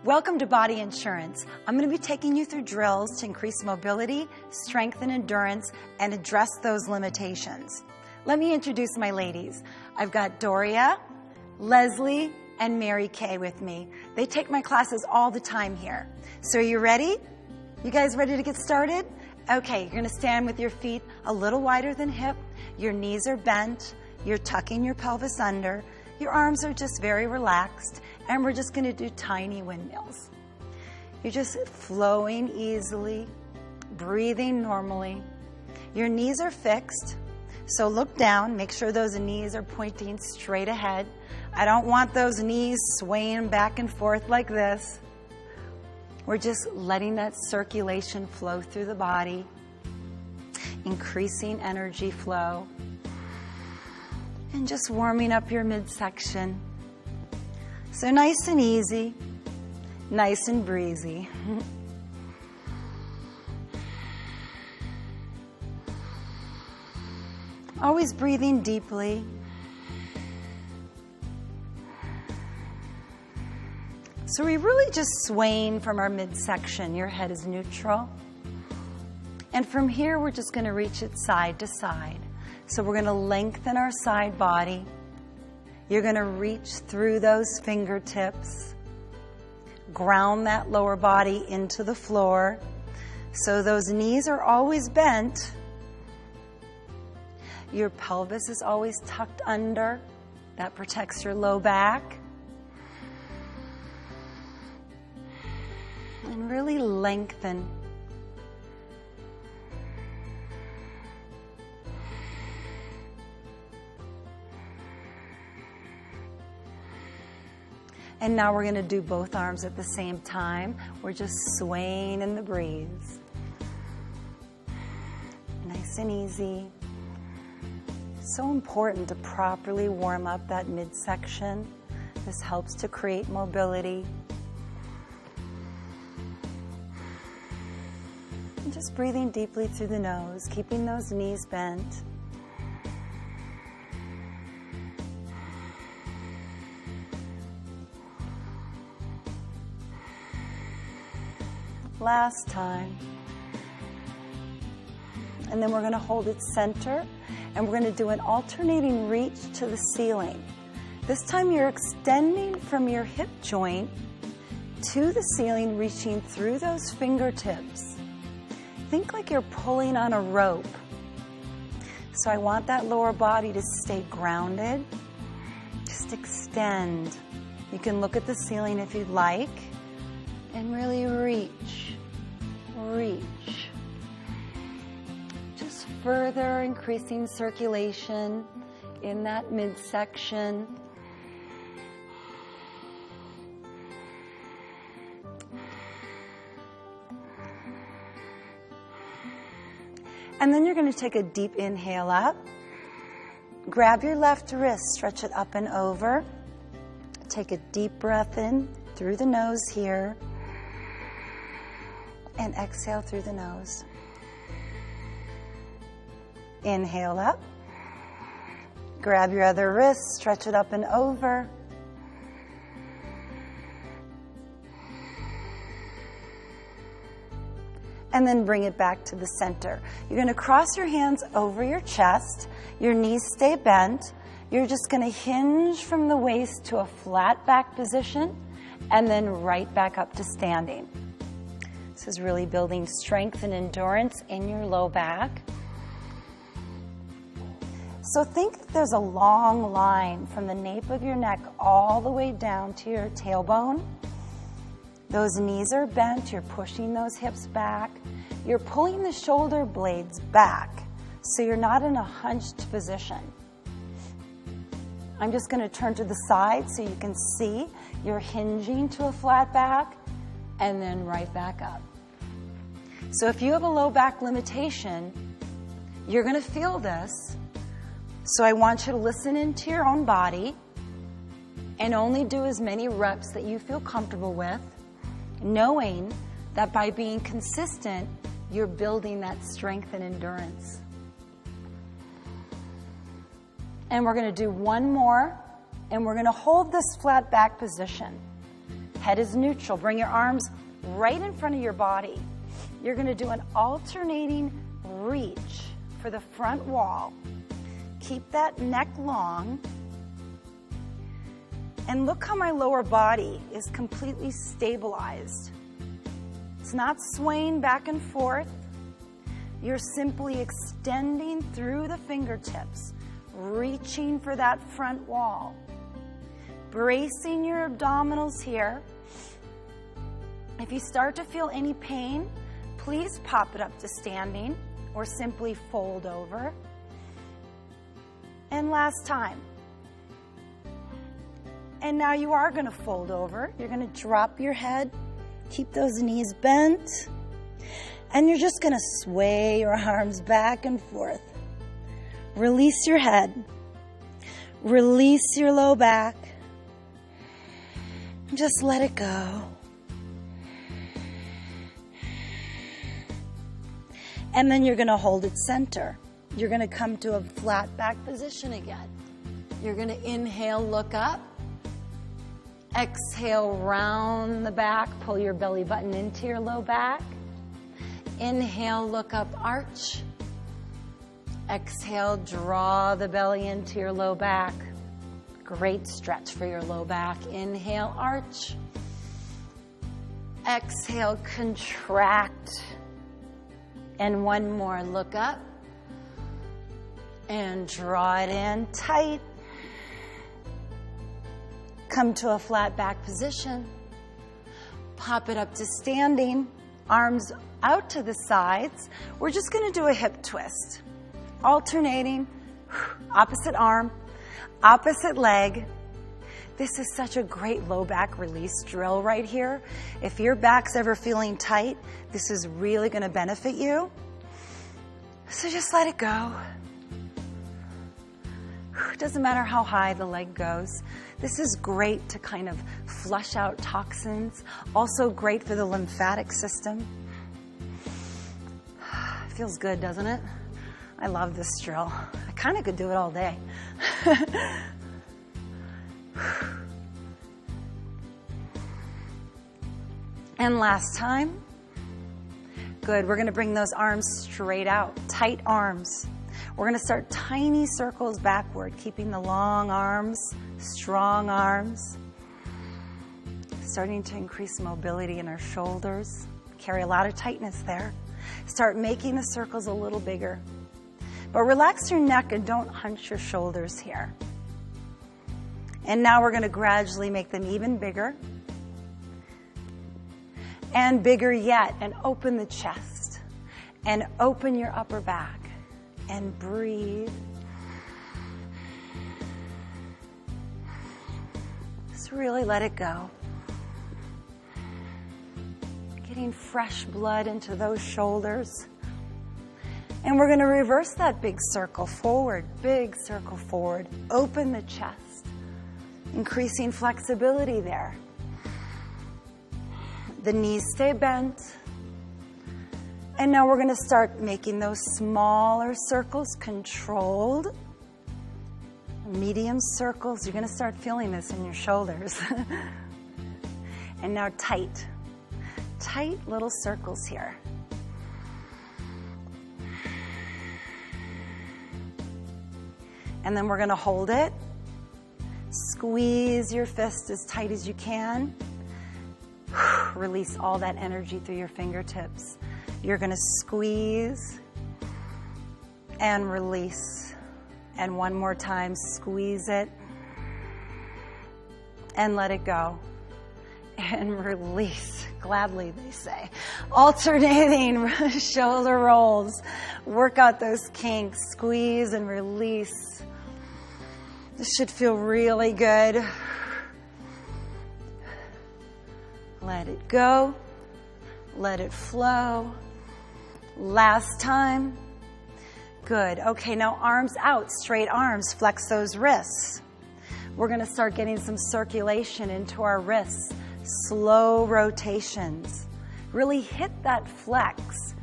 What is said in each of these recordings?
Welcome to Body Insurance. I'm going to be taking you through drills to increase mobility, strength and endurance, and address those limitations. Let me introduce my ladies. I've got Doria, Leslie, and Mary Kay with me. They take my classes all the time here. So are you ready? You guys ready to get started? Okay, you're going to stand with your feet a little wider than hip. Your knees are bent. You're tucking your pelvis under. Your arms are just very relaxed. And we're just going to do tiny windmills. You're just flowing easily, breathing normally. Your knees are fixed. So look down. Make sure those knees are pointing straight ahead. I don't want those knees swaying back and forth like this. We're just letting that circulation flow through the body, increasing energy flow, and just warming up your midsection. So nice and easy, nice and breezy. Always breathing deeply. So we're really just swaying from our midsection. Your head is neutral. And from here, we're just going to reach it side to side. So we're going to lengthen our side body. You're going to reach through those fingertips. Ground that lower body into the floor. So those knees are always bent. Your pelvis is always tucked under. That protects your low back. And really lengthen. And now we're going to do both arms at the same time. We're just swaying in the breeze. Nice and easy. So important to properly warm up that midsection. This helps to create mobility. And just breathing deeply through the nose, keeping those knees bent. Last time. And then we're going to hold it center, and we're going to do an alternating reach to the ceiling. This time you're extending from your hip joint to the ceiling, reaching through those fingertips. Think like you're pulling on a rope. So I want that lower body to stay grounded. Just extend. You can look at the ceiling if you'd like, and really reach. Reach. Just further increasing circulation in that midsection. And then you're going to take a deep inhale up. Grab your left wrist, stretch it up and over. Take a deep breath in through the nose here. And exhale through the nose. Inhale up. Grab your other wrist, stretch it up and over. And then bring it back to the center. You're going to cross your hands over your chest. Your knees stay bent. You're just going to hinge from the waist to a flat back position and then right back up to standing. This is really building strength and endurance in your low back. So think there's a long line from the nape of your neck all the way down to your tailbone. Those knees are bent. You're pushing those hips back. You're pulling the shoulder blades back so you're not in a hunched position. I'm just going to turn to the side so you can see you're hinging to a flat back and then right back up. So if you have a low back limitation, you're going to feel this. So I want you to listen into your own body and only do as many reps that you feel comfortable with, knowing that by being consistent, you're building that strength and endurance. And we're going to do one more, and we're going to hold this flat back position. Head is neutral. Bring your arms right in front of your body. You're going to do an alternating reach for the front wall. Keep that neck long. And look how my lower body is completely stabilized. It's not swaying back and forth. You're simply extending through the fingertips, reaching for that front wall. Bracing your abdominals here. If you start to feel any pain, please pop it up to standing or simply fold over. And last time. And now you are going to fold over. You're going to drop your head, keep those knees bent, and you're just going to sway your arms back and forth. Release your head. Release your low back. Just let it go. And then you're going to hold it center. You're going to come to a flat back position again. You're going to inhale, look up. Exhale, round the back. Pull your belly button into your low back. Inhale, look up, arch. Exhale, draw the belly into your low back. Great stretch for your low back. Inhale, arch. Exhale, contract. And one more, look up. And draw it in tight. Come to a flat back position. Pop it up to standing. Arms out to the sides. We're just going to do a hip twist. Alternating. Opposite arm. Opposite leg. This is such a great low back release drill right here. If your back's ever feeling tight, this is really going to benefit you. So just let it go. It doesn't matter how high the leg goes. This is great to kind of flush out toxins. Also great for the lymphatic system. Feels good, doesn't it? I love this drill. I kind of could do it all day. And last time. Good, we're going to bring those arms straight out, tight arms. We're going to start tiny circles backward, keeping the long arms, strong arms. Starting to increase mobility in our shoulders. Carry a lot of tightness there. Start making the circles a little bigger. But relax your neck and don't hunch your shoulders here. And now we're going to gradually make them even bigger. And bigger yet. And open the chest. And open your upper back. And breathe. Just really let it go. Getting fresh blood into those shoulders. And we're going to reverse that big circle forward. Big circle forward. Open the chest. Increasing flexibility there. The knees stay bent. And now we're going to start making those smaller circles controlled. Medium circles. You're going to start feeling this in your shoulders. And now tight. Tight little circles here. And then we're going to hold it. Squeeze your fist as tight as you can. Release all that energy through your fingertips. You're going to squeeze and release. And one more time, squeeze it and let it go. And release. Gladly, they say. Alternating shoulder rolls. Work out those kinks. Squeeze and release. This should feel really good. Let it go. Let it flow. Last time. Good. Okay, now arms out. Straight arms. Flex those wrists. We're going to start getting some circulation into our wrists. Slow rotations. Really hit that flex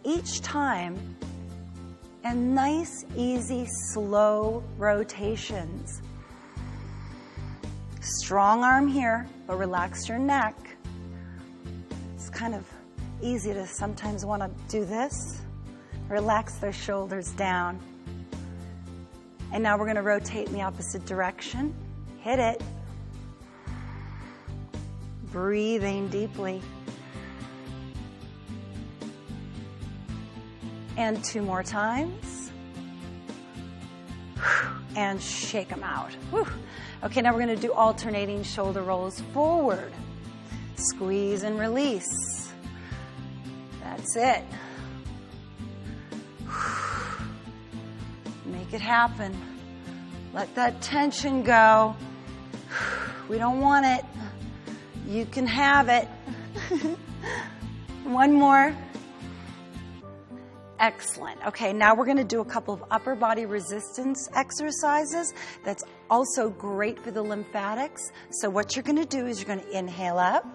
each time. And nice, easy, slow rotations. Strong arm here, but relax your neck. It's kind of easy to sometimes want to do this. Relax those shoulders down. And now we're going to rotate in the opposite direction. Hit it. Breathing deeply. And 2 more times. And shake them out. Whew. Okay, now we're going to do alternating shoulder rolls forward. Squeeze and release. That's it. Make it happen. Let that tension go. We don't want it. You can have it. One more. Excellent. Okay, now we're going to do a couple of upper body resistance exercises. That's also great for the lymphatics. So what you're going to do is you're going to inhale up.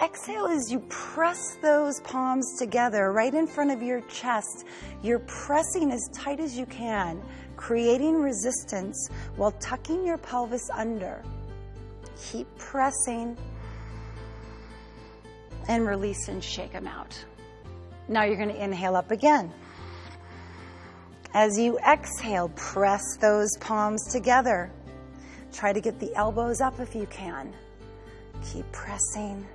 Exhale as you press those palms together right in front of your chest. You're pressing as tight as you can, creating resistance while tucking your pelvis under. Keep pressing and release and shake them out. Now you're going to inhale up again. As you exhale, press those palms together. Try to get the elbows up if you can. Keep pressing.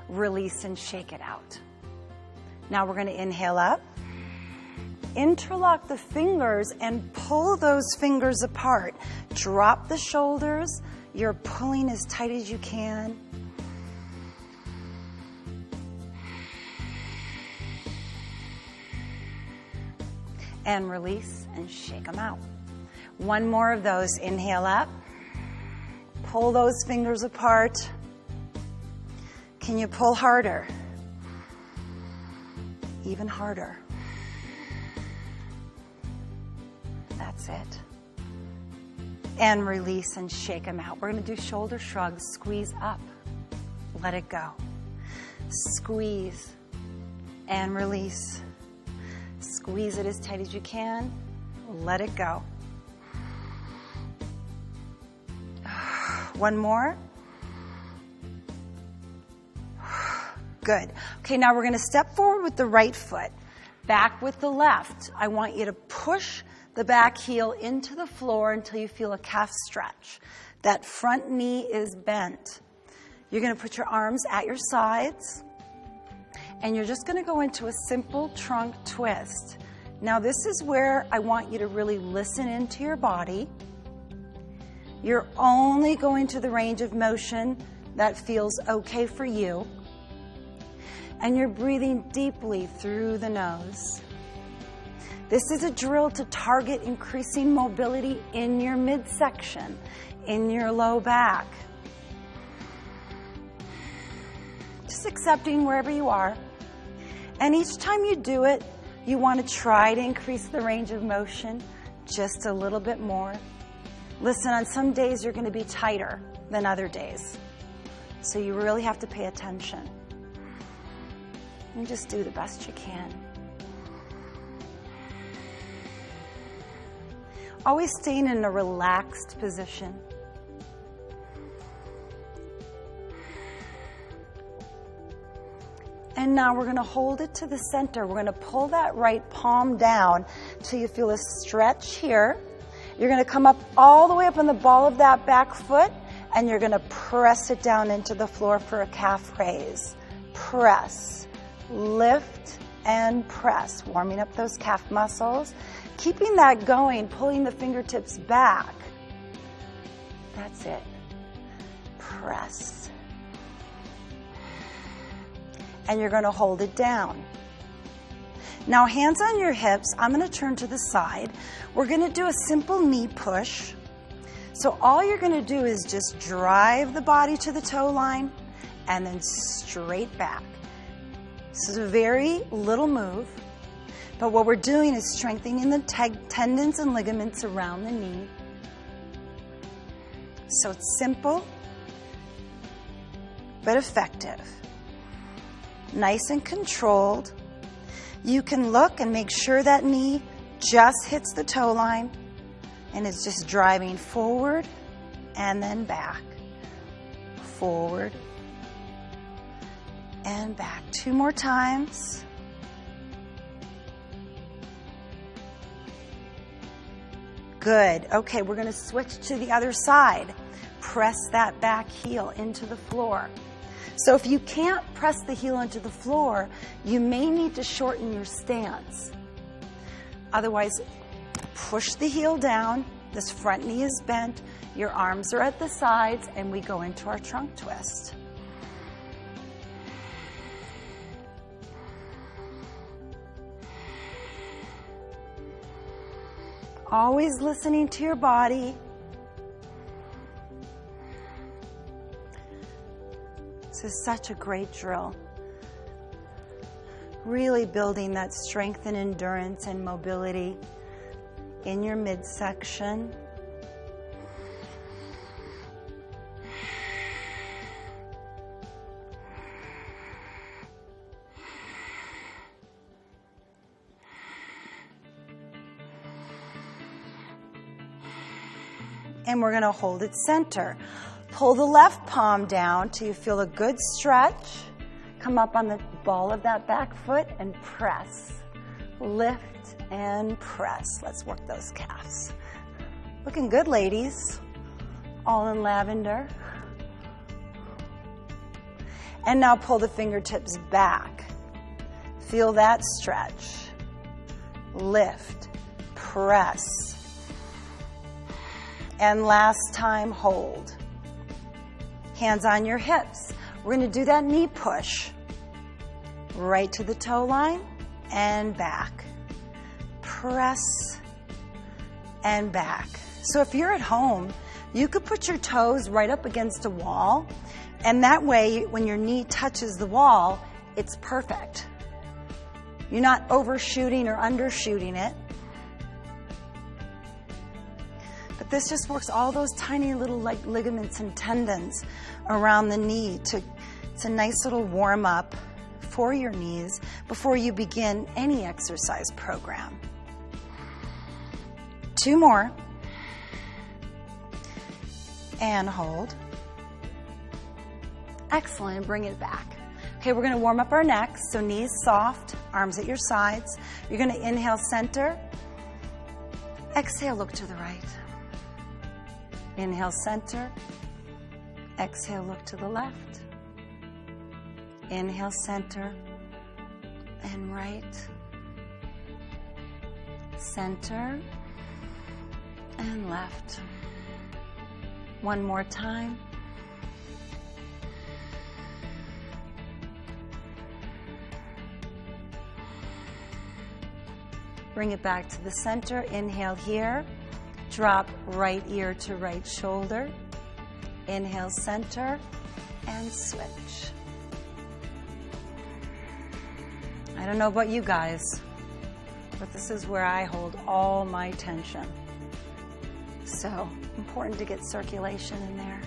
Release and shake it out. Now we're going to inhale up. Interlock the fingers and pull those fingers apart. Drop the shoulders. You're pulling as tight as you can. And release and shake them out. One more of those. Inhale up. Pull those fingers apart. Can you pull harder? Even harder. That's it. And release and shake them out. We're going to do shoulder shrugs. Squeeze up. Let it go. Squeeze and release. Squeeze it as tight as you can. Let it go. One more. Good. Okay, now we're going to step forward with the right foot. Back with the left. I want you to push the back heel into the floor until you feel a calf stretch. That front knee is bent. You're going to put your arms at your sides, and you're just going to go into a simple trunk twist. Now this is where I want you to really listen into your body. You're only going to the range of motion that feels okay for you, and you're breathing deeply through the nose. This is a drill to target increasing mobility in your midsection, in your low back. Just accepting wherever you are. And each time you do it, you want to try to increase the range of motion just a little bit more. Listen, on some days you're going to be tighter than other days. So you really have to pay attention. And just do the best you can. Always staying in a relaxed position. And now we're going to hold it to the center. We're going to pull that right palm down till you feel a stretch here. You're going to come up all the way up on the ball of that back foot, and you're going to press it down into the floor for a calf raise. Press, lift, and press. Warming up those calf muscles. Keeping that going, pulling the fingertips back. That's it. Press. And you're going to hold it down. Now, hands on your hips. I'm going to turn to the side. We're going to do a simple knee push. So all you're going to do is just drive the body to the toe line and then straight back. This is a very little move. But what we're doing is strengthening the tendons and ligaments around the knee. So it's simple, but effective. Nice and controlled. You can look and make sure that knee just hits the toe line and it's just driving forward and then back. Forward and back. 2 more times. Good. Okay, we're going to switch to the other side. Press that back heel into the floor. So if you can't press the heel into the floor, you may need to shorten your stance. Otherwise, push the heel down. This front knee is bent. Your arms are at the sides, and we go into our trunk twist. Always listening to your body. This is such a great drill. Really building that strength and endurance and mobility in your midsection. And we're going to hold it center. Pull the left palm down till you feel a good stretch. Come up on the ball of that back foot and press. Lift and press. Let's work those calves. Looking good, ladies. All in lavender. And now pull the fingertips back. Feel that stretch. Lift, press. And last time, hold. Hands on your hips. We're going to do that knee push. Right to the toe line and back. Press and back. So if you're at home, you could put your toes right up against a wall, and that way, when your knee touches the wall, it's perfect. You're not overshooting or undershooting it. But this just works all those tiny little like ligaments and tendons around the knee. It's a nice little warm up for your knees before you begin any exercise program. 2 more. And hold. Excellent. Bring it back. Okay, we're going to warm up our necks. So knees soft, arms at your sides. You're going to inhale center. Exhale, look to the right. Inhale center. Exhale, look to the left. Inhale center and right. Center and left. One more time. Bring it back to the center. Inhale here. Drop right ear to right shoulder. Inhale center and switch. I don't know about you guys, but this is where I hold all my tension. So important to get circulation in there.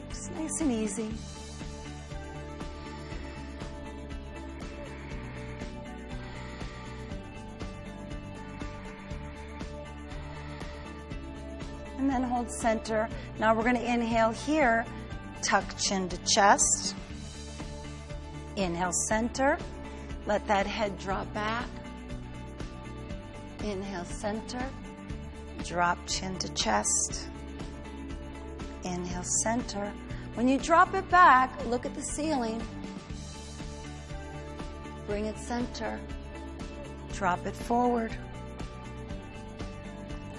Just nice and easy. And then hold center. Now we're going to inhale here, tuck chin to chest. Inhale center. Let that head drop back. Inhale center. Drop chin to chest. Inhale center. When you drop it back, look at the ceiling. Bring it center. Drop it forward.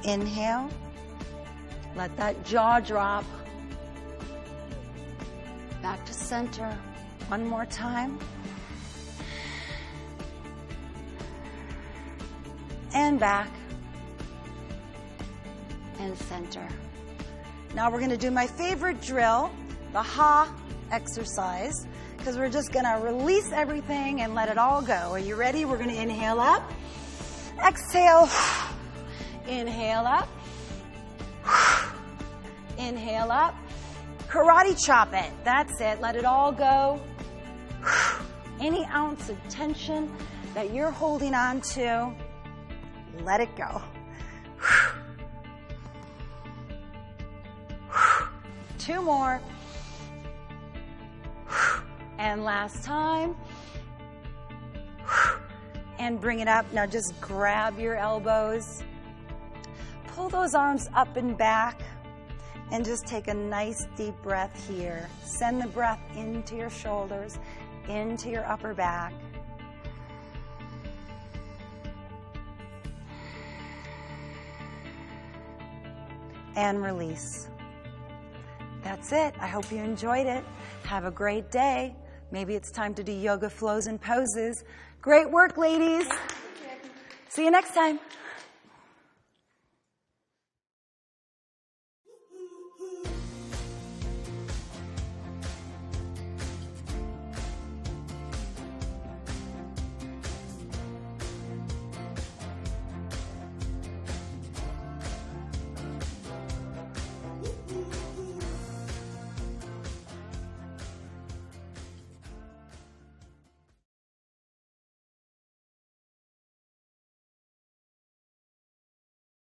Inhale. Let that jaw drop. Back to center. One more time. And back. And center. Now we're going to do my favorite drill, the ha exercise, because we're just going to release everything and let it all go. Are you ready? We're going to inhale up. Exhale. Inhale up. Inhale up. Karate chop it. That's it. Let it all go. Any ounce of tension that you're holding on to, let it go. 2 more. And last time. And bring it up. Now just grab your elbows. Pull those arms up and back. And just take a nice deep breath here. Send the breath into your shoulders, into your upper back. And release. That's it. I hope you enjoyed it. Have a great day. Maybe it's time to do yoga flows and poses. Great work, ladies. See you next time.